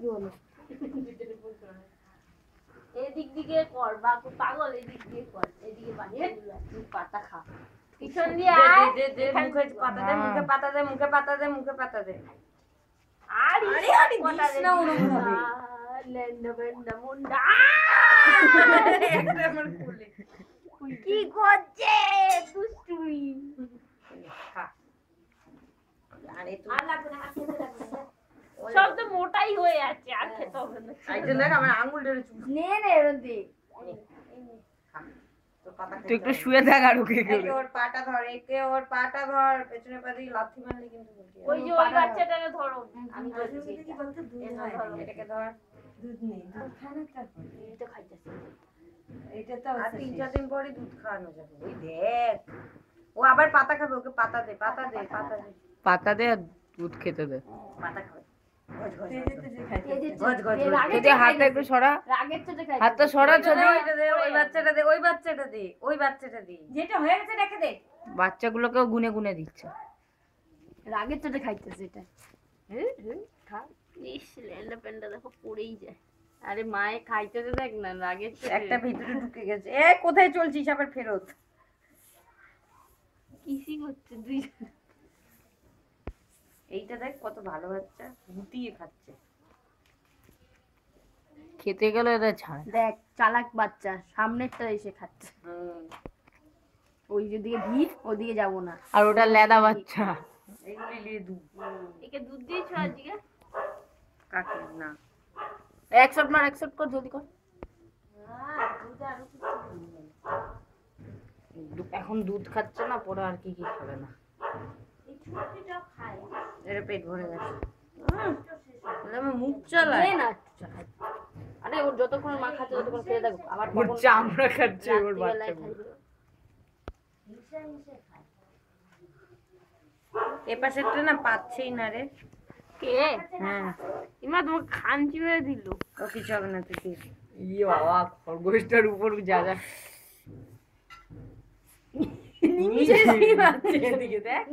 কি হলো? এদিক দিকে কর বাকু পাগল, এদিক দিয়ে কর, এদিকে বানিয়ে তুই পাতা খা। পিছন দিয়ে আয়, দে মুখে পাতা দে, মুখে পাতা দে, মুখে পাতা দে, মুখে পাতা দে। আরে আরে দিস না ওরকম ভাবে। লেন্ডা বেন্ডা মুন্ডা একটা আমার কোলে। কি করছে দুষ্টুমি। খা। আরে তুই আর লাগবে না, আর খেতে লাগবে না। সব তো মোটাই হয়ে আছে, আর খেতে হবে না। আইজন দেখ আমার আঙ্গুল ধরে চুপ। নে এরন দে। তুই একটু শুয়ে থাক আর ওকে একে ওর পাটা ধর, একে ওর পাটা ধর, পেছনে পা দিয়ে লাথি মারলে কিন্তু বলছি। ওই যে ওই বাচ্চাটাকে ধরো, আমি বলছি কি বলতে দুধ হয়, এটাকে ধর। দুধ নেই, দুধ খায় না তারপর। এই তো খাইতেছে। এটা তো আর 3-4 দিন পরে দুধ খাওয়ানো যাবে। ওই দেখ, ও আবার পাতা খাবে, ওকে পাতা দে, পাতা দে, পাতা দে, পাতা দে আর দুধ খেতে দে। পাতা খাবে। গজ গজ যদি হাতটা একটু সরা, রাগের চোটে খাই। হাতটা সরা ছবি। ওইটা দে, ওই বাচ্চাটা দে, ওই বাচ্চাটা দে, ওই বাচ্চাটা দে। যেটা হয়ে গেছে রেখে দে। বাচ্চাগুলোকেও গুনে গুনে দিচ্ছে। রাগের চোটে খাইতেছে এটা। খা। ইস লেন্ডা পেন্ডা দেখো পড়েই যায়। আরে মায়ে খাইতেছে দেখ না রাগের চোটে। একটা ভিতরে ঢুকে গেছে। এ কোথায় চলছিস আবার ফেরত? কিসি করছে দুই। এইটা দেখ কত ভালো বাচ্চা, গুটিয়ে খাচ্ছে। খেতে গেলে এটা ছাড়ে। দেখ চালাক বাচ্চা, সামনেরটা এসে খাচ্ছে। ওই যেদিকে ভিড় ওদিকে যাব না। আর ওটা লেদা বাচ্চা। এইগুলি নিয়ে দুধ একে দুধ দিয়েছো আজকে? কাকে না। একশট মার, একশট কর, জলদি কর। এখন দুধ খাচ্ছে না, পরে আর কি কি খাবে না। এই ছুটিটাও খায়। এর পেট ভরে গেছে। আমার মুখ চালায় না আরে ওর যতক্ষণ মা খাচ্ছে ততক্ষণ খেয়ে দেখো আবার ওর চামড়া খাচ্ছে ওর রাত্রিবেলায় বাচ্চাগুলো। খাইবে। এ পাশেরটা না পাচ্ছেই না রে। কে? হ্যাঁ, ইমা তোমাকে খানচি মেরে দিল। ও কিছু হবে না, তুই খেয়ে। ইয়ে বাবা, খরগোশটার উপর যা যা। নিজেই পাচ্ছে এদিকে দেখ।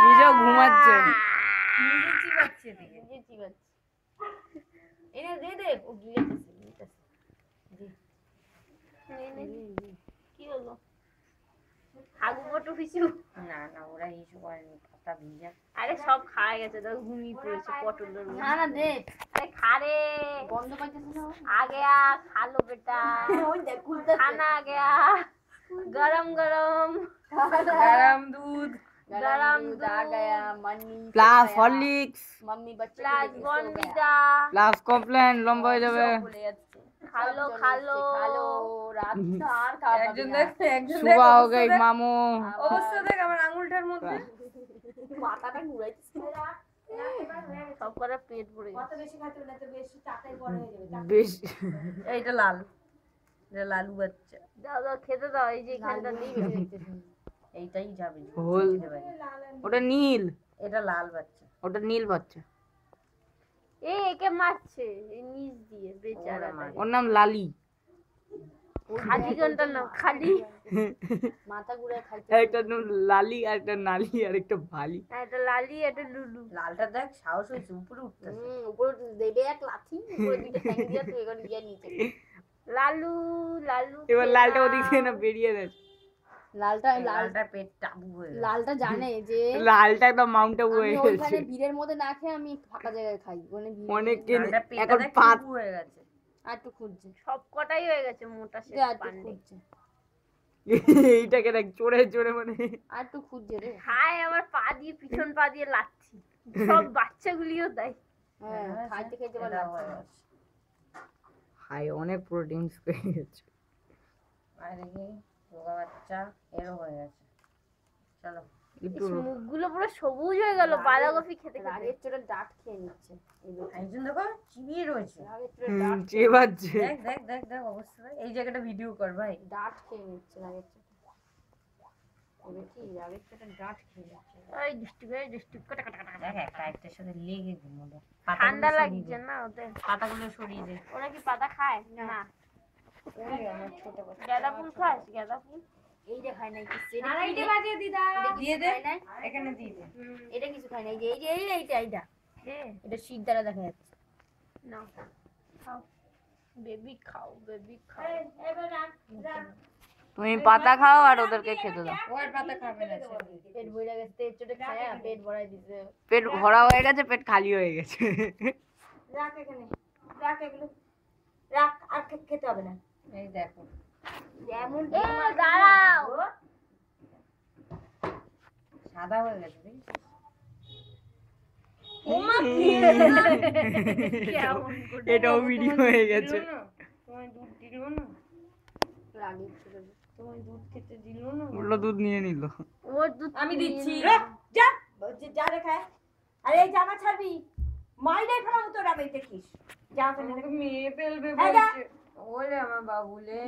নিজেও ঘুমাচ্ছে। নিজে চিবাচ্ছে এদিকে। নিজে চিবাচ্ছে। এনে দে দে ও গিলেছে। কি হলো? হাগু বটু পিছু। না না, ওরা এইসব করেনি, পাতা ভিজা। আরে সব খাওয়া গেছে, তো ঘুমিয়ে পড়েছে পটলের মধ্যে। না না দে আরে খারে বন্ধ পাইতেছ না आ गया खा लो बेटा ওই দেখ খুলতে खाना आ गया गरम गरम গরম দুধ। गरम दूध आ गया मम्मी প্লাস হরলিক্স, मम्मी बच्चे प्लस बॉर्नविटा প্লাস কমপ্লেন, লম্বা হয়ে যাবে। खा लो खा लो खा लो रात আর খাওয়া একজন দেখ, একজন দেখ সুবা হো অবস্থা গই দেখ। মামু। অবস্থা দেখ আমার আঙুলটার মধ্যে। মাথাটা ঘুরাইছে सब করে পেট ভরে গেছে বেশ এইটা লাল, এটা লালু বাচ্চা। দাও দাও খেতে দাও এই যে এখানটা নেই এইটাই যাবে। হল, ওটা নীল, এটা লাল বাচ্চা। ওটা নীল বাচ্চা। এই একে মারছে এই নিচ দিয়ে বেচারা ওর নাম লালি। খালি কোনটা না খালি মাথা ঘুরে খাইতে একটা নাম লালি আর একটা নালি আর একটা ভালি। এটা লালি এটা লুলু লালটা দেখ সাহস হয়েছে উপরে উঠতেছে। উপরে দেবে এক লাথি উপরে দিকে ঠ্যাং দিয়ে তুই এখন গিয়ে নিচে লালু লালু এবার লালটা ওদিক থেকে না বেরিয়ে যাচ্ছে। লালটা পেট টাবু হয়ে গেছে। লালটা জানে যে লালটা একদম মাউন্ট আবু হয়ে আমি গেছে। ওইখানে ভিড়ের মধ্যে না খেয়ে আমি ফাঁকা জায়গায় খাই মানে অনেক লালটা পেটটা এখন দেখ পাত টাবু হয়ে গেছে। আর একটু খুঁজছে সব কটাই হয়ে গেছে মোটা শেষ আর একটু পান্ডে খুঁজছে এইটাকে দেখ চড়ে চড়ে মানে আর একটু খুঁজছে রে খায় আমার পা দিয়ে পিছন পা দিয়ে লাচ্ছি সব বাচ্চাগুলিও তাই হ্যাঁ খাইতে খাইতে এটা হয়ে গেছে। হাই অনেক প্রোটিনস পেয়ে গেছে। আর দেখি রোগা বাচ্চা এরও হয়ে গেছে। চলো একটু মুখগুলো পুরো সবুজ হয়ে গেল বাঁধাকপি খেতে খেতে রাগের চোটে ডাট খেয়ে নিচ্ছে একজন দেখো চিবিয়ে রয়েছে। রাগের চোটে ডাট চেবাচ্ছে। দেখ দেখ দেখ দেখ অবস্থা দেখ। এই জায়গাটা ভিডিও কর ভাই। ডাট খেয়ে নিচ্ছে রাগের চোটে দেখি রাগের চোটে ডাট খেয়ে নিচ্ছে ওই ডিস্ট্রিক্ট কাটা কাটা কাটা দেখ একটা একটার সাথে লেগে ঘুমোবে। ঠান্ডা লাগছে না ওদের পাতাগুলো সরিয়ে দে। ওরা কি পাতা খায় না ওই আমার ছোট বাচ্চা গাঁদা ফুল খাস গাঁদা ফুল এই যে খাই নাই কিছু আর এইটা বাজিয়ে দিদা দিয়ে দে এখানে দিয়ে দে। এটা কিছু খাই নাই এই যে এইটা দে এটা শীত দ্বারা দেখা যাচ্ছে নাও খাও বেবি খাও এবার রাখ রাখ তুমি পাতা খাও আর ওদেরকে খেতে দাও। ও আর পাতা খাবে না ছেড়ে দিতে। পেট ভরে গেছে তেল চটে খায়া পেট ভরাই দিছে পেট ভরা হয়ে গেছে, পেট খালি হয়ে গেছে। রাখ এখানে রাখ এগুলো রাখ আর খেতে হবে না এই দেখো যেমন এ দাঁড়াও সাদা হয়ে গেছে দেখি এটাও ভিডিও হয়ে গেছে। তোমায় দুধ দিল না রাগি তোমায় দুধ খেতে দিল না বললো দুধ নিয়ে নিল। ওর দুধ আমি দিচ্ছি যা বলছি যা রে খায় আরে এই জামা ছাড়বি মাইলাই ফেলাম তোরা আমি দেখিস যা ফেলে মেয়ে ফেলবে বলছে ওরে আমার বাবুলে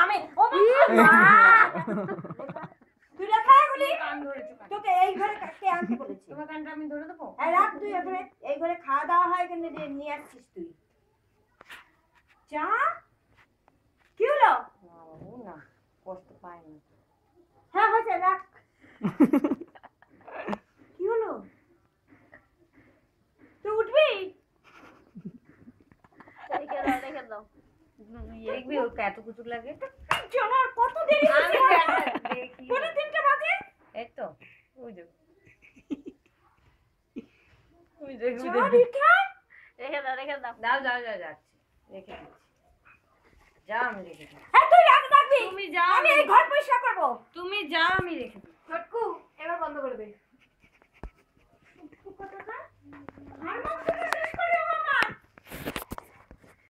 আমি ও মা তুই রাখা এগুলি কান ধরেছো তোকে এই ঘরে কে আনতে বলেছি তোমার কানটা আমি ধরে দেবো এই রাখ তুই এখানে এই ঘরে খাওয়া দাওয়া হয় এখানে নিয়ে আসছিস তুই যা কি হলো না কষ্ট পায় না হ্যাঁ হয়েছে রাখ কি হলো তুই উঠবি রেখে দাও দেখবি ওর এত কুচুর লাগে চল আর কত দেরি হচ্ছে কোন 3টা বাজে এই তো ওই দেখ ওই দেখ রেখে দাও দাও যাও যাও যাচ্ছি রেখে দিচ্ছি যা আমি রেখে দিচ্ছি হ্যাঁ তুই রাখবি তুমি যাও আমি এই ঘর পরিষ্কার করব তুমি যাও আমি রেখে দিচ্ছি ছটকু এবার বন্ধ করে দে।